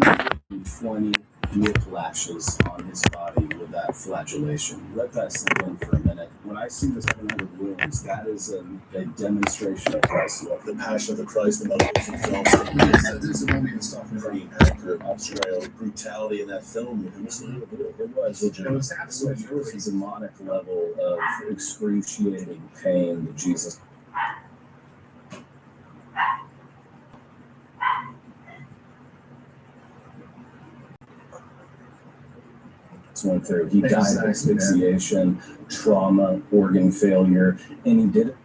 20 whiplashes on his body with that flagellation. Let that sink in for a minute. When I see the 700 wounds, that is a demonstration of Christ's love. The Passion of the Christ, the motivation film. There's a moment he was talking about pretty accurate portrayal of brutality in that film. It was It was absolutely there was a demonic level of excruciating pain that Jesus. Went through. He died of asphyxiation, trauma, organ failure, and he did it.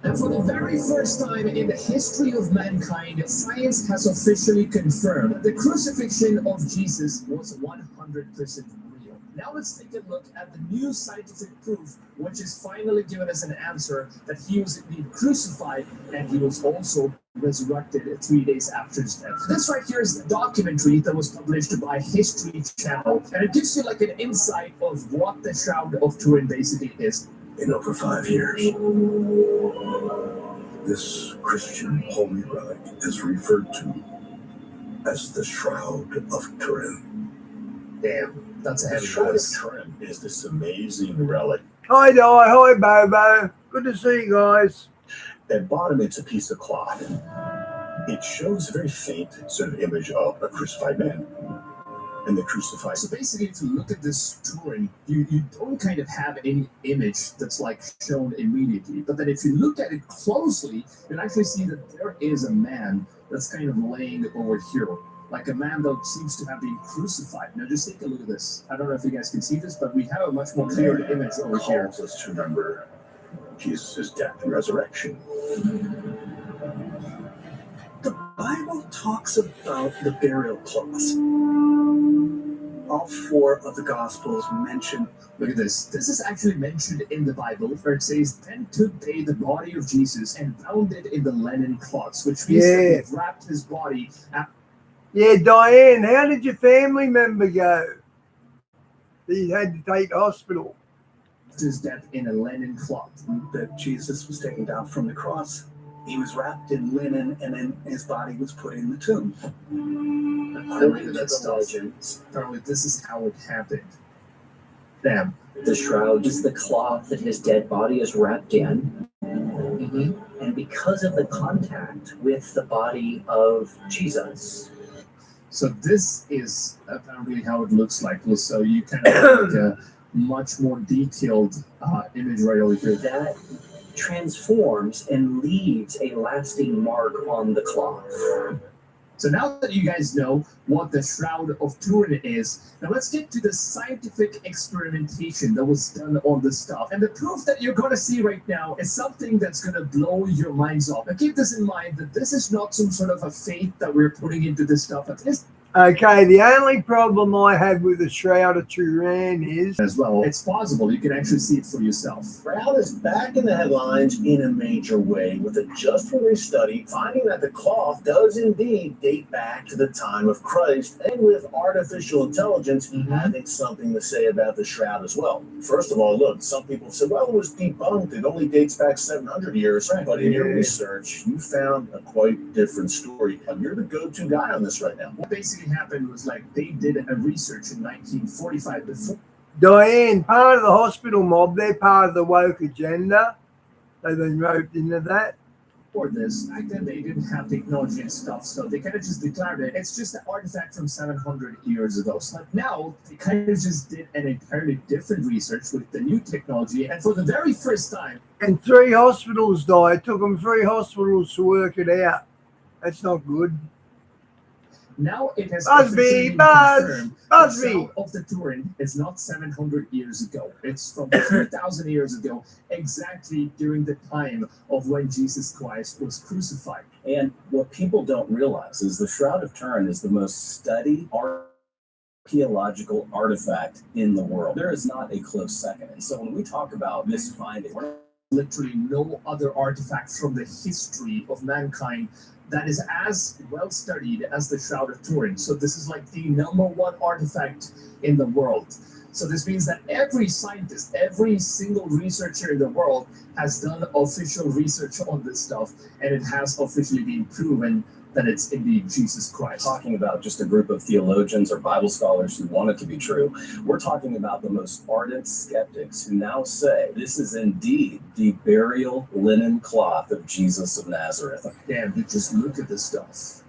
And for the very first time in the history of mankind, science has officially confirmed that the crucifixion of Jesus was 100% real. Now let's take a look at the new scientific proof, which has finally given us an answer that he was indeed crucified and he was also resurrected 3 days after his death. This right here is the documentary that was published by History Channel, and it gives you like an insight of what the Shroud of Turin basically is. In over 5 years, this Christian holy relic is referred to as the Shroud of Turin. Damn, that's a heavy Shroud of voice. Turin is this amazing relic. Hi, Di. Hi, Bobo. Good to see you guys. At bottom, it's a piece of cloth. It shows a very faint sort of image of a crucified man. And the crucified. So basically, if you look at this Turin, you don't kind of have any image that's like shown immediately. But then if you look at it closely, you'll actually see that there is a man that's kind of laying over here. Like a man that seems to have been crucified. Now just take a look at this. I don't know if you guys can see this, but we have a much more clear image over here. Calls us to remember Jesus' death and resurrection. The Bible talks about the burial cloths. All 4 of the Gospels mention. Look at this. This is actually mentioned in the Bible, where it says, "Then took they the body of Jesus and bound it in the linen cloths," which means that they've wrapped his body. Yeah, Diane, how did your family member go? He had to take to hospital. His death in a linen cloth. That Jesus was taken down from the cross. He was wrapped in linen, and then his body was put in the tomb. According to that stuff, apparently this is how it happened. Damn. The shroud is the cloth that his dead body is wrapped in. And because of the contact with the body of Jesus. So this is apparently how it looks like. So you kind of have like a much more detailed image right over here. That transforms and leaves a lasting mark on the cloth. So now that you guys know what the Shroud of Turin is, now let's get to the scientific experimentation that was done on this stuff. And the proof that you're going to see right now is something that's going to blow your minds off. Now keep this in mind that this is not some sort of a faith that we're putting into this stuff. Okay, the only problem I have with the Shroud of Turin is... As well, it's possible. You can actually see it for yourself. Shroud is back in the headlines in a major way with a just released study finding that the cloth does indeed date back to the time of Christ, and with artificial intelligence having something to say about the shroud as well. First of all, look, some people said, well, it was debunked. It only dates back 700 years. Right. But in your research, you found a quite different story. You're the go-to guy on this right now. What basically happened was like they did a research in 1945 before. Diane, part of the hospital mob, they're part of the woke agenda. They've been roped into that. For this, back then they didn't have technology and stuff, so they kind of just declared it. It's just an artifact from 700 years ago. So now they kind of just did an entirely different research with the new technology, and for the very first time. And 3 hospitals died. It took them 3 hospitals to work it out. That's not good. Now it has Busby, confirmed Busby. the Shroud of the Turin is not 700 years ago. It's from 2,000 years ago, exactly during the time of when Jesus Christ was crucified. And what people don't realize is the Shroud of Turin is the most studied archaeological artifact in the world. There is not a close second. And so when we talk about this finding, literally no other artifact from the history of mankind that is as well studied as the Shroud of Turin. So this is like the #1 artifact in the world. So this means that every scientist, every single researcher in the world has done official research on this stuff, and it has officially been proven that it's indeed Jesus Christ. Talking about just a group of theologians or Bible scholars who want it to be true. We're talking about the most ardent skeptics who now say this is indeed the burial linen cloth of Jesus of Nazareth. Damn, you just look at this stuff.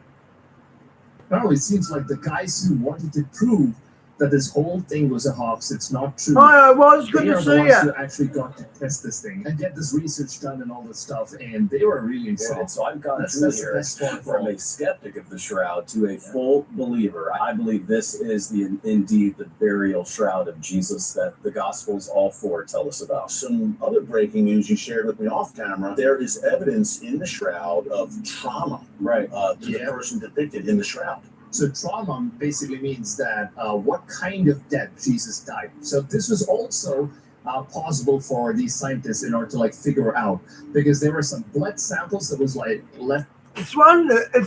Now it seems like the guys who wanted to prove that this whole thing was a hoax, it's not true. Oh, it was good They to are the see ones who you. actually got to test this thing and get this research done and all this stuff, and they were really involved. So I've gone That's through the here best part of from all. a skeptic of the shroud to a full believer. I believe this is indeed the burial shroud of Jesus that the Gospels all four tell us about. Some other breaking news you shared with me off camera. There is evidence in the shroud of trauma Right. to the person depicted in the shroud. So trauma basically means that what kind of death Jesus died. So this was also possible for these scientists in order to like figure out, because there were some blood samples that was like left. It's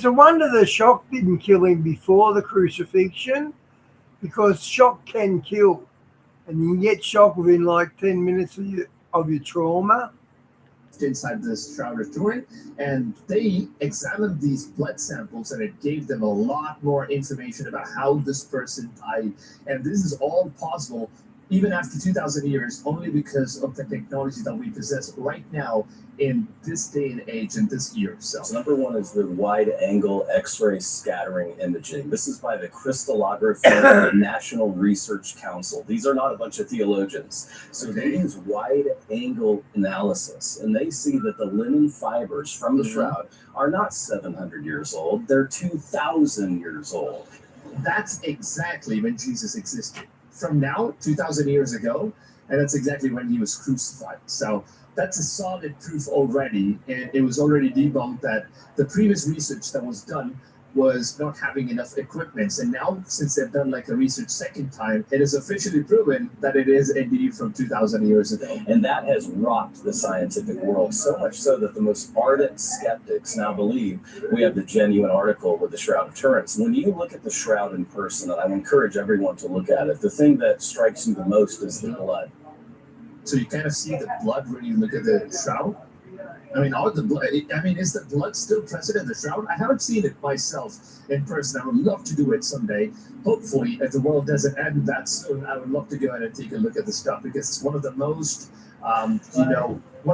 a wonder the shock didn't kill him before the crucifixion, because shock can kill, and you can get shock within like 10 minutes of your trauma. Inside this Shroud of Turin, and they examined these blood samples, and it gave them a lot more information about how this person died. And this is all possible even after 2,000 years, only because of the technology that we possess right now in this day and age and this year. So Number one is the wide-angle X-ray scattering imaging. This is by the Crystallography National Research Council. These are not a bunch of theologians. So they use wide-angle analysis, and they see that the linen fibers from the shroud are not 700 years old. They're 2,000 years old. that's exactly when Jesus existed. From now, 2,000 years ago, and that's exactly when he was crucified. So that's a solid proof already, and it was already debunked that the previous research that was done was not having enough equipment. And now, since they've done like a research second time, it is officially proven that it is indeed from 2,000 years ago. And that has rocked the scientific world, so much so that the most ardent skeptics now believe we have the genuine article with the Shroud of Turin. So when you look at the shroud in person, and I encourage everyone to look at it, the thing that strikes you the most is the blood. So you kind of see the blood when you look at the shroud. I mean, all the blood. I mean, is the blood still present in the shroud? I haven't seen it myself in person. I would love to do it someday. Hopefully, if the world doesn't end that soon, I would love to go ahead and take a look at the stuff, because it's one of the most, one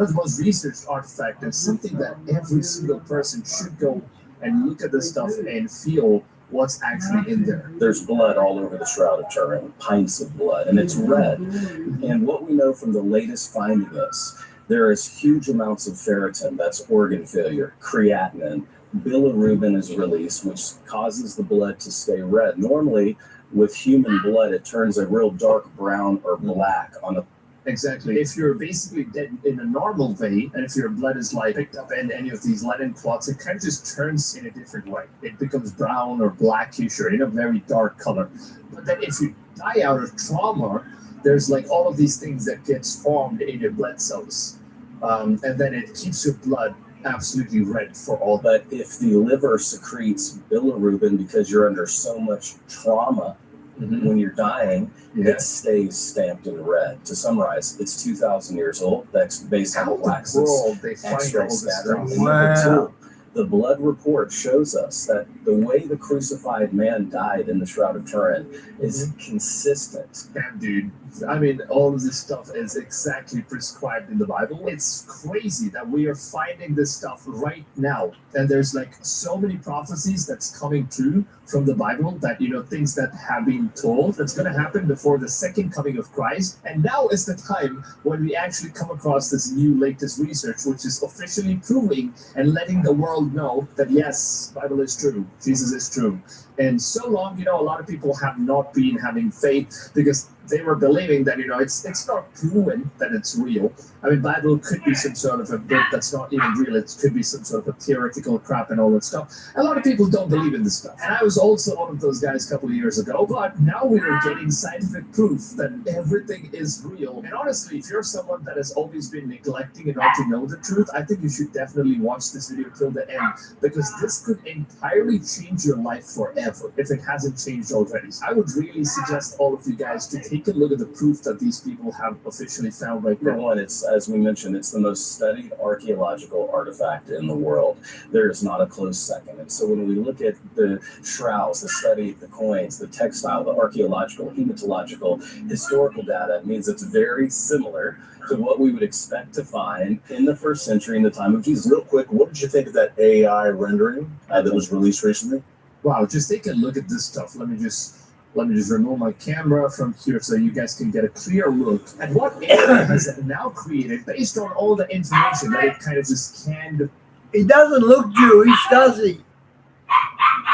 of the most researched artifacts, and something that every single person should go and look at the stuff and feel what's actually in there. There's blood all over the Shroud of Turin, pints of blood, and it's red. And what we know from the latest finding is there is huge amounts of ferritin, that's organ failure, creatinine, bilirubin is released, which causes the blood to stay red. Normally, with human blood, it turns a real dark brown or black on a Exactly. If you're basically dead in a normal way, and if your blood is like picked up in any of these linen clots, it kind of just turns in a different way. It becomes brown or blackish or in a very dark color. But then if you die out of trauma, there's like all of these things that gets formed in your blood cells. And then it keeps your blood absolutely red for all that. But if the liver secretes bilirubin because you're under so much trauma when you're dying, it stays stamped in red. To summarize, it's 2,000 years old. That's based on How the in the waxes, world they find all X-ray this scattering. stuff? And number Wow. two, the blood report shows us that the way the crucified man died in the Shroud of Turin is consistent. Damn, dude. I mean, all of this stuff is exactly prescribed in the Bible. It's crazy that we are finding this stuff right now. And there's like so many prophecies that's coming true from the Bible that, things that have been told that's going to happen before the second coming of Christ. And now is the time when we actually come across this new latest research, which is officially proving and letting the world know that yes, Bible is true, Jesus is true. And so long, a lot of people have not been having faith because they were believing that, it's not proven that it's real. I mean, Bible could be some sort of a book that's not even real. It could be some sort of a theoretical crap and all that stuff. A lot of people don't believe in this stuff. And I was also one of those guys a couple of years ago, but now we're getting scientific proof that everything is real. And honestly, if you're someone that has always been neglecting in order to know the truth, I think you should definitely watch this video till the end, because this could entirely change your life forever if it hasn't changed already. So I would really suggest all of you guys to take take a look at the proof that these people have officially found right Number now. one, it's, as we mentioned, it's the most studied archaeological artifact in the world. There is not a close second. And so when we look at the shrouds, the study of the coins, the textile, the archaeological, hematological, historical data, it means it's very similar to what we would expect to find in the first century in the time of Jesus. Real quick, what did you think of that AI rendering that was released recently? Wow, just take a look at this stuff. Let me just remove my camera from here so you guys can get a clear look at what AI has now created based on all the information that it kind of just canned He doesn't look Jewish, does he?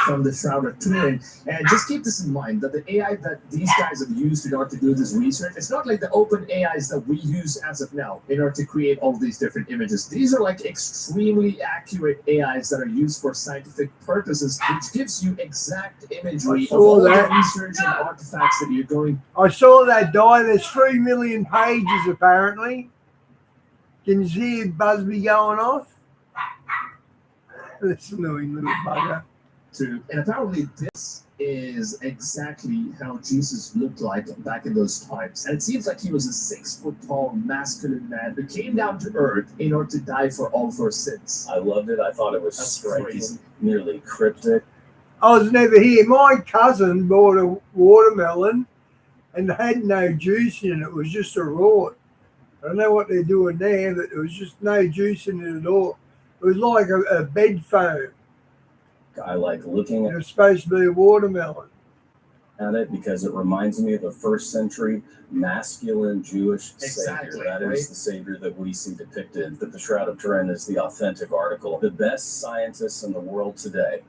from the Shroud of Turin. And just keep this in mind that the AI that these guys have used in order to do this research, it's not like the open AIs that we use as of now in order to create all these different images. These are like extremely accurate AIs that are used for scientific purposes, which gives you exact imagery of all the research and artifacts that you're going. I saw that die. There's 3 million pages apparently. Can you see Busby going off? This annoying little bugger. To, and apparently this is exactly how Jesus looked like back in those times. And it seems like he was a 6-foot-tall, masculine man who came down to earth in order to die for all of our sins. I loved it. I thought it was That's striking, crazy. nearly cryptic. I was never here. My cousin bought a watermelon and had no juice in it. It was just a raw. I don't know what they're doing there, but there was just no juice in it at all. It was like a bed foam. I like looking It was supposed to be a watermelon. at it because it reminds me of a first century masculine Jewish Exactly, savior. That right? is the savior that we see depicted, that the Shroud of Turin is the authentic article. The best scientists in the world today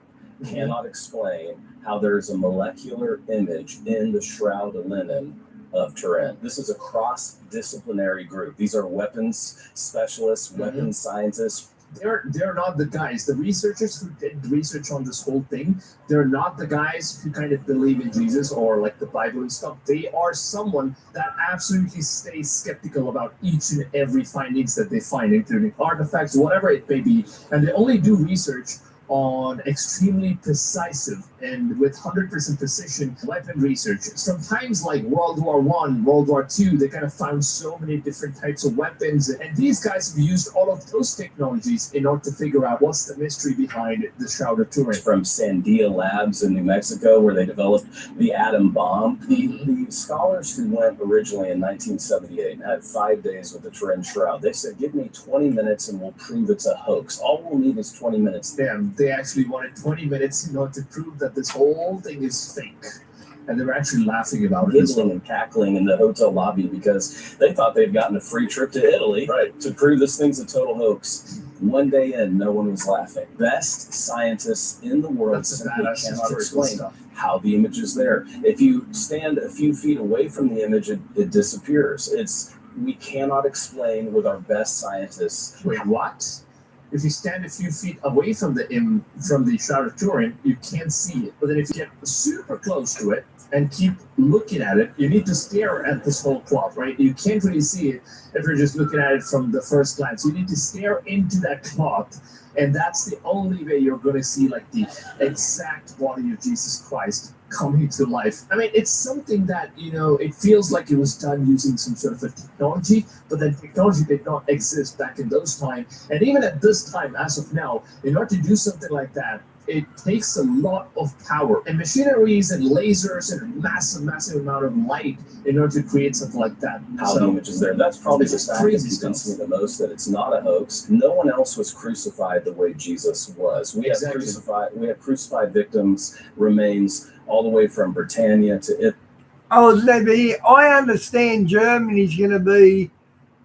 cannot explain how there's a molecular image in the Shroud of Linen of Turin. This is a cross-disciplinary group. These are weapons specialists, weapons scientists. They're not the guys, the researchers who did research on this whole thing, they're not the guys who kind of believe in Jesus or like the Bible and stuff. They are someone that absolutely stays skeptical about each and every findings that they find, including artifacts, whatever it may be. And they only do research on extremely precise and with 100% precision weapon research. Sometimes like World War I, World War II, they kind of found so many different types of weapons. And these guys have used all of those technologies in order to figure out what's the mystery behind the Shroud of Turin. From Sandia Labs in New Mexico, where they developed the atom bomb. The scholars who went originally in 1978 and had 5 days with the Turin Shroud, they said, give me 20 minutes and we'll prove it's a hoax. All we'll need is 20 minutes. They actually wanted 20 minutes in order to prove that this whole thing is fake. And they were actually laughing about it. Giggling and cackling in the hotel lobby because they thought they'd gotten a free trip to Italy to prove this thing's a total hoax. One day in, no one was laughing. Best scientists in the world simply cannot explain how the image is there. If you stand a few feet away from the image, it disappears. We cannot explain with our best scientists. Wait, what? If you stand a few feet away from the Shroud of Turin, you can't see it. But then if you get super close to it and keep looking at it, you need to stare at this whole cloth, right? You can't really see it if you're just looking at it from the first glance. You need to stare into that cloth, and that's the only way you're going to see like the exact body of Jesus Christ coming to life. I mean, it's something that, it feels like it was done using some sort of a technology, but that technology did not exist back in those times. And even at this time, as of now, in order to do something like that, it takes a lot of power and machineries and lasers and a massive amount of light in order to create something like that. How the image is there. That's probably the fact that crazy convinced me stuff. the most, that it's not a hoax. No one else was crucified the way Jesus was. We Exactly. have crucified victims, remains all the way from Britannia to Italy. I was never here. I understand Germany's going to be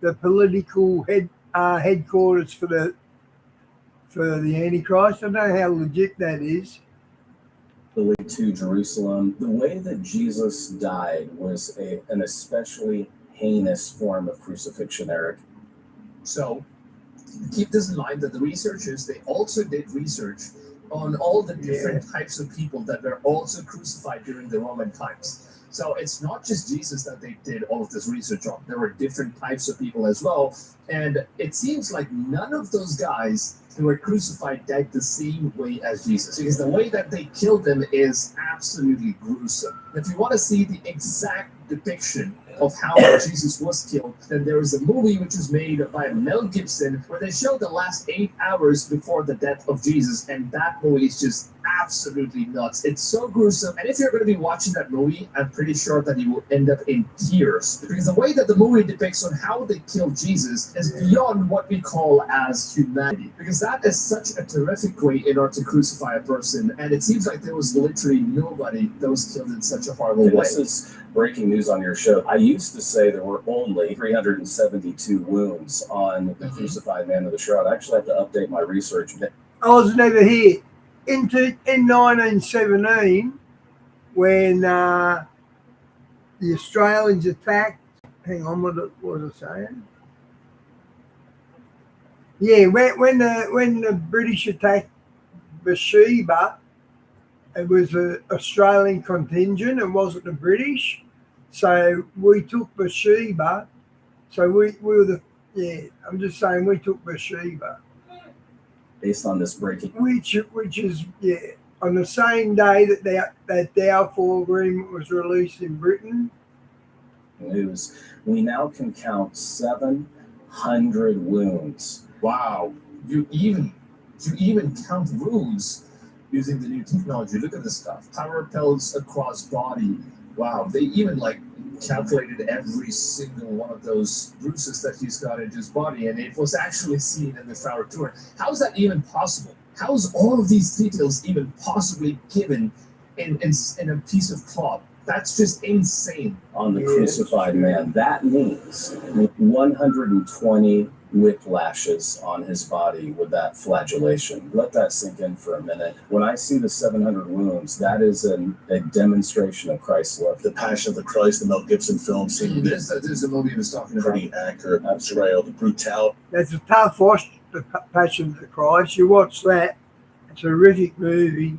the political headquarters for the Antichrist. I don't know how legit that is. To Jerusalem. The way that Jesus died was an especially heinous form of crucifixion, Eric. So keep this in mind that the researchers, they also did research on all the different types of people that were also crucified during the Roman times. So it's not just Jesus that they did all of this research on. There were different types of people as well. And it seems like none of those guys who were crucified died the same way as Jesus, because the way that they killed them is absolutely gruesome. If you want to see the exact depiction of how Jesus was killed, then there is a movie which was made by Mel Gibson where they show the last 8 hours before the death of Jesus, and that movie is just absolutely nuts. It's so gruesome, and if you're going to be watching that movie, I'm pretty sure that you will end up in tears, because the way that the movie depicts on how they killed Jesus is beyond what we call as humanity, because that is such a terrific way in order to crucify a person, and it seems like there was literally nobody that was killed in such a horrible way. This is breaking news on your show. I used to say there were only 372 wounds on the crucified man of the Shroud. I actually have to update my research. I was never here. In 1917, when the Australians attacked, hang on, what was I saying? Yeah, when the British attacked Bathsheba, it was an Australian contingent. It wasn't the British, so we took Bathsheba. So we were I'm just saying we took Bathsheba. Based on this breaking, Which is on the same day that Balfour Agreement was released in Britain. news, we now can count 700 wounds. Wow, you even count wounds using the new technology. Look at this stuff. Power pelts across body. Wow, they even calculated every single one of those bruises that he's got in his body, and it was actually seen in the Shroud of Turin. How is that even possible? How is all of these details even possibly given in a piece of cloth? That's just insane. On the crucified man. That means 120 whiplashes on his body with that flagellation. Let that sink in for a minute. When I see the 700 wounds, that is a demonstration of Christ's love. The Passion of the Christ, the Mel Gibson film, seemed There's a movie he was talking about. pretty accurate portrayal, the brutality. That's a tough watch, The Passion of the Christ. You watch that, it's a terrific movie.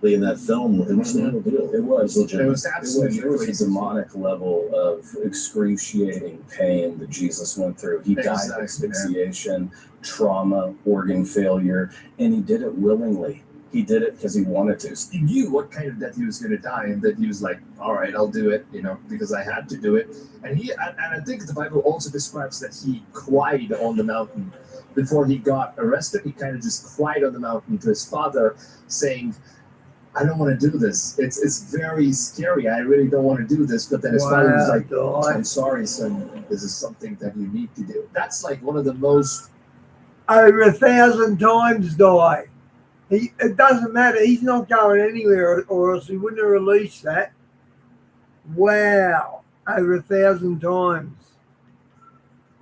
In that film, it was the real deal. It was. It was absolutely There was a crazy. demonic level of excruciating pain that Jesus went through. He died of Exactly, asphyxiation, trauma, organ failure, and he did it willingly. He did it because he wanted to. He knew what kind of death he was going to die, and that he was like, all right, I'll do it, because I had to do it. And I think the Bible also describes that he cried on the mountain. Before he got arrested, he kind of just cried on the mountain to his father, saying, I don't want to do this. It's very scary. I really don't want to do this. But then his father was like, Wow. I'm sorry, son. This is something that you need to do. That's one of the most... Over 1,000 times die. It doesn't matter. He's not going anywhere, or else he wouldn't have released that. Wow. Over 1,000 times.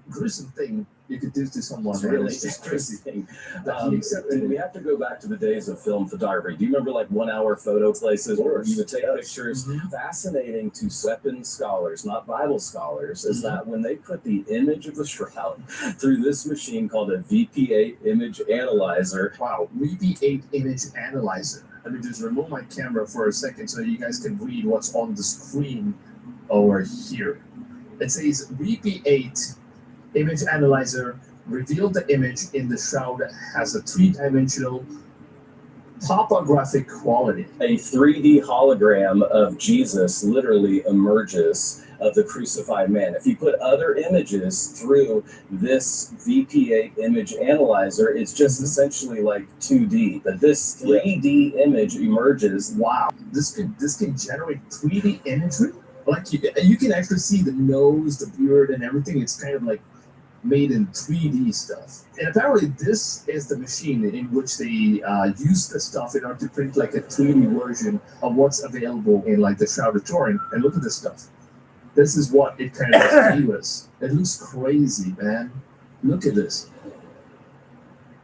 gruesome thing you could do to someone. It's really It's just crazy. interesting. That he accepted We it. have to go back to the days of film photography. Do you remember 1 hour photo places where you would take pictures? Mhm. Fascinating to weapons scholars, not Bible scholars, is that when they put the image of the shroud through this machine called a VP8 image analyzer. Wow, VP8 image analyzer. Let me just remove my camera for a second so you guys can read what's on the screen over here. It says VP8 image analyzer revealed the image in the shroud has a three-dimensional topographic quality. A 3D hologram of Jesus literally emerges of the crucified man. If you put other images through this VP8 image analyzer, it's just essentially like 2D. But this 3D image emerges. Wow, this can generate 3D imagery. You can actually see the nose, the beard, and everything. It's kind of made in 3D stuff. And apparently this is the machine in which they use the stuff in order to print a 3D version of what's available in the Shroud of Turin. And look at this stuff. This is what it kind of continues. It looks crazy, man. Look at this.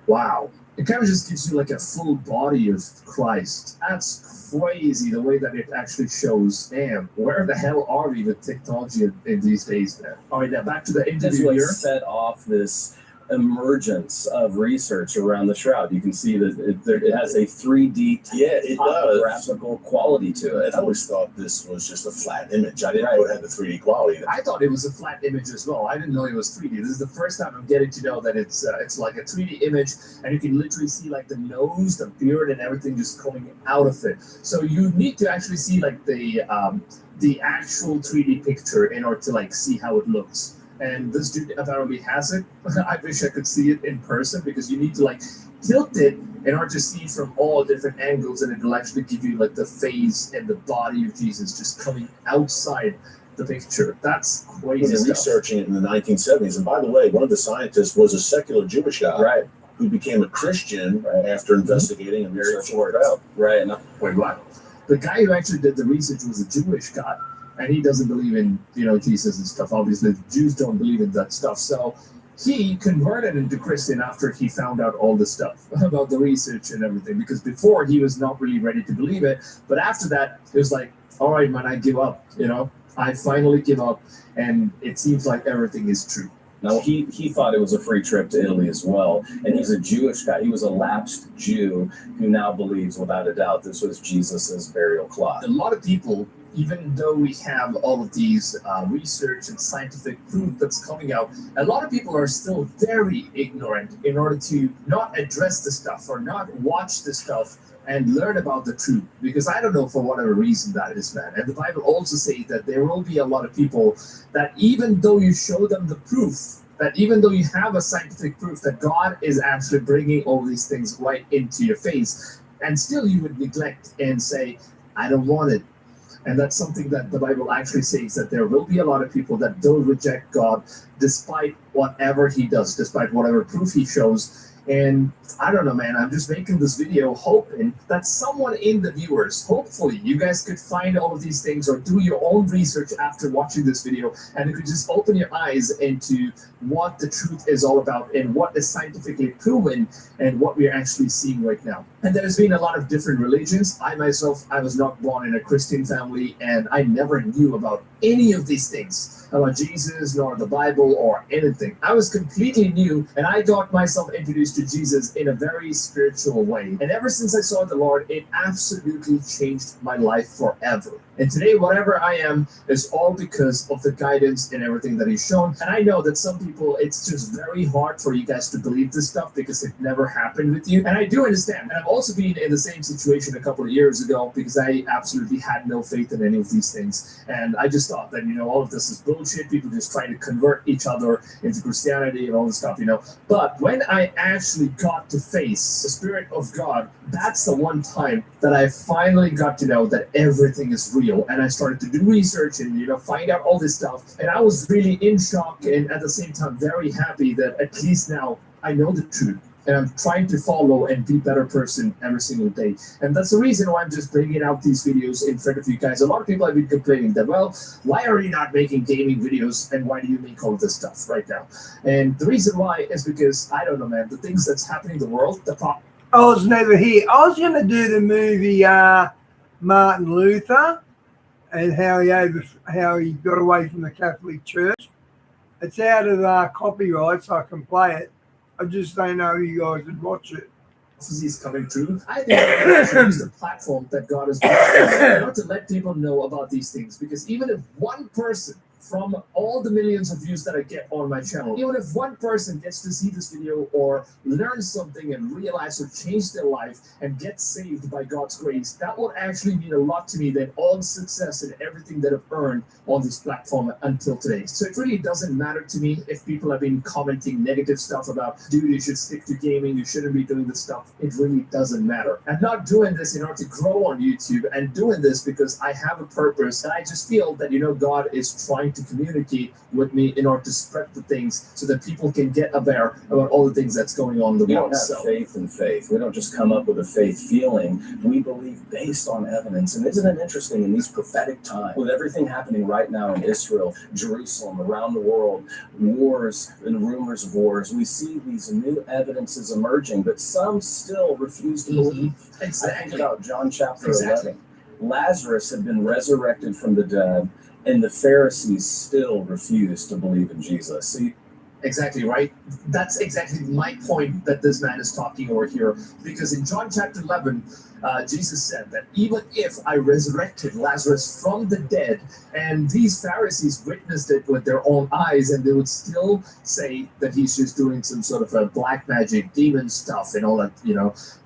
Wow. It kind of just gives you a full body of Christ. That's crazy the way that it actually shows. Damn, where the hell are we with technology in these days, man? All right, now back to the That's interview what here. set off this emergence of research around the shroud. You can see that it has a 3D graphical quality to it. I always thought this was just a flat image. I didn't know it had the 3D quality. I thought it was a flat image as well. I didn't know it was 3D. This is the first time I'm getting to know that it's like a 3D image, and you can literally see like the nose, the beard, and everything just coming out of it. So you need to actually see like the actual 3D picture in order to like see how it looks. And this dude apparently has it. I wish I could see it in person, because you need to like tilt it in order to see from all different angles, and it will actually give you like the face and the body of Jesus just coming outside the picture. That's crazy. He was researching it in the 1970s, and by the way, one of the scientists was a secular Jewish guy, Right. who became a Christian after investigating and researching the crowd. Right. Wait, what? The guy who actually did the research was a Jewish guy, and he doesn't believe in, Jesus and stuff. Obviously, the Jews don't believe in that stuff. So he converted into Christian after he found out all the stuff about the research and everything, because before he was not really ready to believe it. But after that, it was like, all right, man, I give up. I finally give up, and it seems like everything is true. Now, he thought it was a free trip to Italy as well. And he's a Jewish guy. He was a lapsed Jew who now believes, without a doubt, this was Jesus's burial cloth. A lot of people, even though we have all of these research and scientific proof that's coming out, a lot of people are still very ignorant in order to not address the stuff or not watch the stuff and learn about the truth. Because I don't know, for whatever reason that is, man. And the Bible also says that there will be a lot of people that even though you show them the proof, that even though you have a scientific proof that God is actually bringing all these things right into your face, and still you would neglect and say, I don't want it. And that's something that the Bible actually says, that there will be a lot of people that will reject God despite whatever he does, despite whatever proof he shows. And I don't know, man, I'm just making this video hoping that someone in the viewers, hopefully you guys could find all of these things or do your own research after watching this video, and you could just open your eyes into what the truth is all about and what is scientifically proven and what we are actually seeing right now. And there's been a lot of different religions. I myself, I was not born in a Christian family, and I never knew about any of these things, about Jesus, nor the Bible, or anything. I was completely new, and I got myself introduced to Jesus in a very spiritual way. And ever since I saw the Lord, it absolutely changed my life forever. And today, whatever I am is all because of the guidance and everything that he's shown. And I know that some people, it's just very hard for you guys to believe this stuff because it never happened with you. And I do understand. And I've also been in the same situation a couple of years ago because I absolutely had no faith in any of these things. And I just thought that, all of this is bullshit. People just trying to convert each other into Christianity and all this stuff, But when I actually got to face the Spirit of God, that's the one time that I finally got to know that everything is real. And I started to do research and find out all this stuff, and I was really in shock and at the same time very happy that at least now I know the truth and I'm trying to follow and be a better person every single day. And that's the reason why I'm just bringing out these videos in front of you guys. A lot of people have been complaining that, well, why are you not making gaming videos and why do you make all this stuff right now? And the reason why is because I don't know, man, the things that's happening in the world, I was never here. I was going to do the movie Martin Luther and how he got away from the Catholic Church. It's out of copyright, so I can play it. I just don't know you guys would watch it. Prophecies coming true. I think we should use the platform that God has given to let people know about these things. Because even if one person from all the millions of views that I get on my channel, even if one person gets to see this video or learn something and realize or change their life and get saved by God's grace, that would actually mean a lot to me than all the success and everything that I've earned on this platform until today. So it really doesn't matter to me if people have been commenting negative stuff about, dude, you should stick to gaming, you shouldn't be doing this stuff. It really doesn't matter. I'm not doing this in order to grow on YouTube, and doing this because I have a purpose, and I just feel that, God is trying to communicate with me in order to spread the things so that people can get aware about all the things that's going on in the world. We don't have faith in faith. We don't just come up with a faith feeling. We believe based on evidence. And isn't it interesting in these prophetic times, with everything happening right now in Israel, Jerusalem, around the world, wars and rumors of wars, we see these new evidences emerging, but some still refuse to believe. Exactly. I think about John chapter 11. Lazarus had been resurrected from the dead, and the Pharisees still refused to believe in Jesus. See, Exactly, right? That's exactly my point that this man is talking over here. Because in John chapter 11, Jesus said that even if I resurrected Lazarus from the dead, and these Pharisees witnessed it with their own eyes, and they would still say that he's just doing some sort of a black magic, demon stuff, and all that,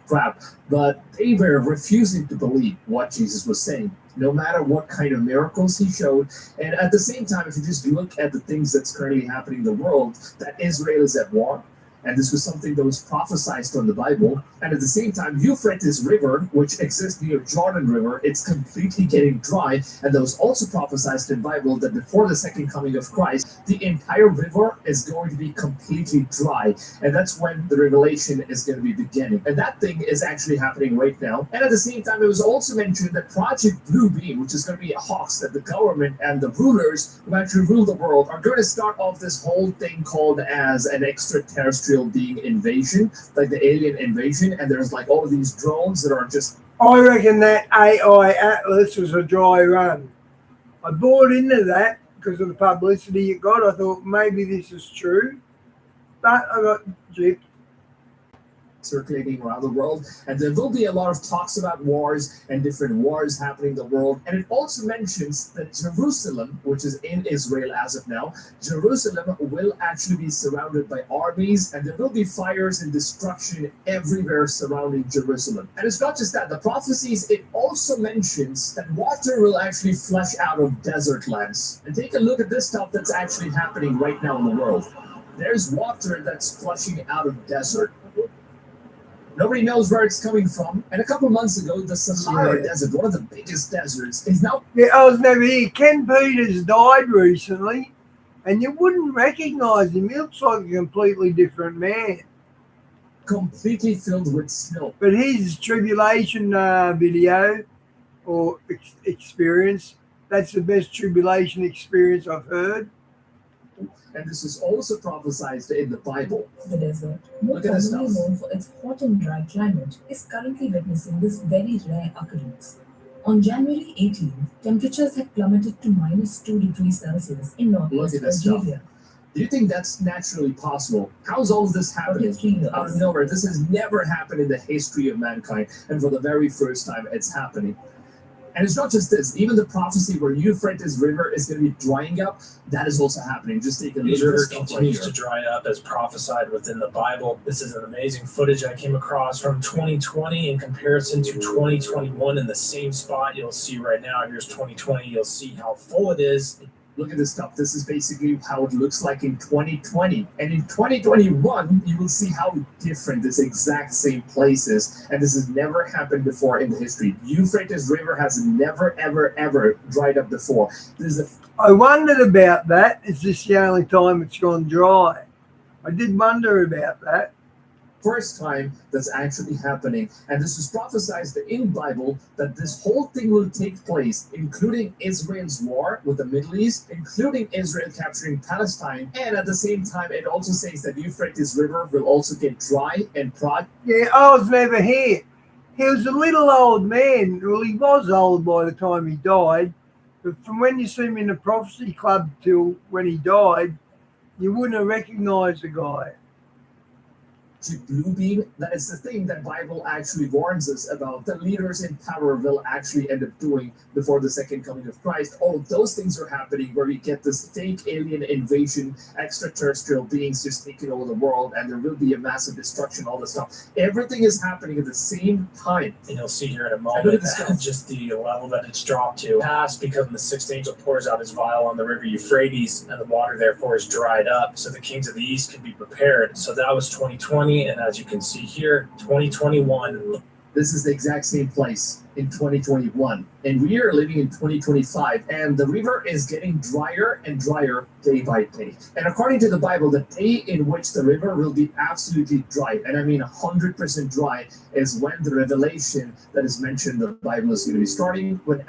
crap. But they were refusing to believe what Jesus was saying, no matter what kind of miracles he showed. And at the same time, if you just look at the things that's currently happening in the world, that Israel is at war. And this was something that was prophesied on the Bible. And at the same time, Euphrates River, which exists near Jordan River, it's completely getting dry. And that was also prophesied in the Bible that before the second coming of Christ, the entire river is going to be completely dry. And that's when the revelation is going to be beginning. And that thing is actually happening right now. And at the same time, it was also mentioned that Project Blue Beam, which is going to be a hoax, that the government and the rulers who actually rule the world are going to start off this whole thing called as an extraterrestrial being invasion, like the alien invasion, and there's like all of these drones that are just... I reckon that AI Atlas was a dry run. I bought into that because of the publicity it got. I thought maybe this is true, but I got gypped. Circulating around the world, and there will be a lot of talks about wars and different wars happening in the world. And it also mentions that Jerusalem, which is in Israel as of now, Jerusalem will actually be surrounded by armies, and there will be fires and destruction everywhere surrounding Jerusalem. And it's not just that, the prophecies, it also mentions that water will actually flush out of desert lands. And take a look at this stuff that's actually happening right now in the world. There's water that's flushing out of desert. Nobody knows where it's coming from. And a couple months ago, the Sahara Desert, one of the biggest deserts, is now... Yeah, I was never here. Ken Peters died recently, and you wouldn't recognize him. He looks like a completely different man. completely filled with snow. But his tribulation video or experience, that's the best tribulation experience I've heard. And this is also prophesied in the Bible. The desert, more commonly known for its hot and dry climate, is currently witnessing this very rare occurrence. On January 18th, temperatures had plummeted to -2 degrees Celsius in northwest Algeria. Do you think that's naturally possible? How's all of this happening out of nowhere? This has never happened in the history of mankind, and for the very first time, it's happening. And it's not just this. Even the prophecy where Euphrates River is going to be drying up, that is also happening. Just take a look. The river continues to dry up as prophesied within the Bible. This is an amazing footage I came across from 2020 in comparison to 2021 in the same spot. You'll see right now, here's 2020. You'll see how full it is. Look at this stuff. This is basically how it looks like in 2020. And in 2021, you will see how different this exact same place is. And this has never happened before in the history. Euphrates River has never, ever, ever dried up before. I wondered about that. Is this the only time it's gone dry? I did wonder about that. First time that's actually happening, and this is prophesied in Bible that this whole thing will take place, including Israel's war with the Middle East, including Israel capturing Palestine, and at the same time it also says that Euphrates River will also get dry and dry. Yeah, I was never here. He was a little old man. Well, he was old by the time he died, but from when you see him in the prophecy club till when he died, you wouldn't have recognized the guy. Blue beam, that is the thing that Bible actually warns us about. The leaders in power will actually end up doing before the second coming of Christ. All of those things are happening where we get this fake alien invasion, extraterrestrial beings just taking over the world, and there will be a massive destruction, all this stuff. Everything is happening at the same time. And you'll see here in a moment that just the level that it's dropped to past because the sixth angel pours out his vial on the river Euphrates, and the water therefore is dried up, so the kings of the east can be prepared. So that was 2020. And as you can see here, 2021. This is the exact same place in 2021. And we are living in 2025. And the river is getting drier and drier day by day. And according to the Bible, the day in which the river will be absolutely dry, and I mean 100% dry, is when the revelation that is mentioned in the Bible is going to be starting, when